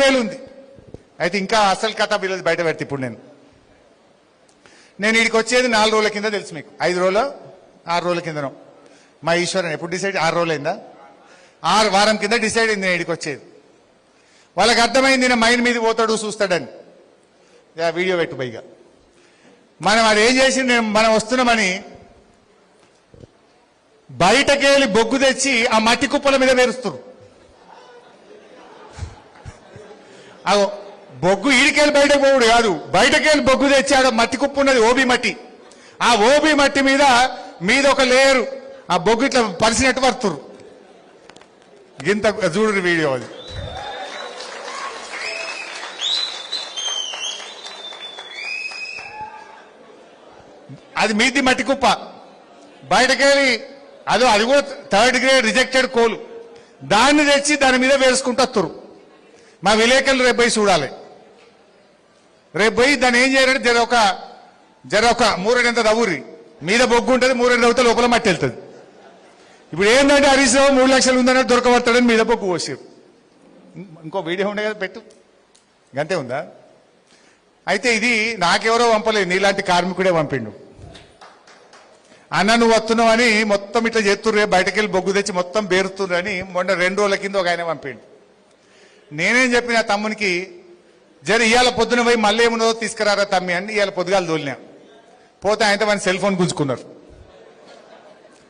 వేలు ఉంది. అయితే ఇంకా అసలు కథ వీళ్ళది బయట పెడితే ఇప్పుడు నేను ఇక్కడికి వచ్చేది 4 రోజుల కింద తెలుసు మీకు, 5 రోజులు 6 రోజుల కిందనో మా ఈశ్వరన్ ఎప్పుడు డిసైడ్ 6 రోజులు అయిందా, 6 వారం కింద డిసైడ్ అయింది నేను ఇక్కడికి వచ్చేది. వాళ్ళకి అర్థమైంది నేను మైండ్ మీద పోతాడు చూస్తాడని. వీడియో పెట్టు పైగా మనం అది ఏం చేసి మనం వస్తున్నామని బయటకెళ్ళి బొగ్గు తెచ్చి ఆ మట్టి కుప్పల మీద వేరుస్తారు. అగో బొగ్గు ఈడికెళ్ళి బయటకు పోవుడు కాదు, బయటకెళ్ళి బొగ్గు తెచ్చి ఆడ మట్టి కుప్పు ఉన్నది, ఓబీ మట్టి. ఆ ఓబీ మట్టి మీద ఒక లేయరు ఆ బొగ్గు ఇట్లా పరిచినట్టు పడుతురు. ఇంత చూడు వీడియో అది. అది మీది మట్టి కుప్ప, బయటకెళ్ళి అది కూడా 3rd గ్రేడ్ రిజెక్టెడ్ కోలు, దాన్ని తెచ్చి దాని మీద వేసుకుంటూ వస్తారు. మా విలేకరులు రేపు పోయి చూడాలి. రేపు పోయి దాన్ని ఏం చేయాలంటే జర ఒక 3 ఎంత దవ్వురి మీద బొగ్గు ఉంటుంది, 3 దవ్వుతే లోపల మట్టి వెళ్తుంది. ఇప్పుడు ఏంటంటే హరీష్ రావు 3 లక్షలు ఉందన్నట్టు దొరకబడతాడని మీద బొగ్గు పోసారు. ఇంకో వీడియో ఉండే కదా పెట్టు, గంతే ఉందా? అయితే ఇది నాకెవరో పంపలేదు, నీలాంటి కార్మికుడే పంపిండు. అన్న నువ్వు వస్తున్నావు అని మొత్తం ఇట్లా చేస్తుర్రే, బయటకెళ్ళి బొగ్గు తెచ్చి మొత్తం బేరుతుర్రు అని మొన్న 2 రోజుల కింద ఒక ఆయన పంపిండు. నేనేం చెప్పిన తమ్మునికి, జర ఇవాళ పొద్దున పోయి మళ్ళీ ఏమున్నదో తీసుకురారా తమ్మి అని ఇవాళ పొద్దుగాలు తోలినా. పోతే ఆయనతో మన సెల్ ఫోన్ గుంజుకున్నారు,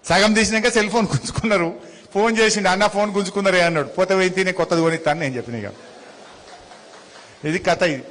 సగం తీసినాక సెల్ ఫోన్ గుంజుకున్నారు. ఫోన్ చేసిండు, అన్న ఫోన్ గుంజుకున్నారే అన్నాడు. పోతే పోయి తినే కొత్తది కొనిస్తాను నేను చెప్పిన. ఇక ఇది కథ ఇది.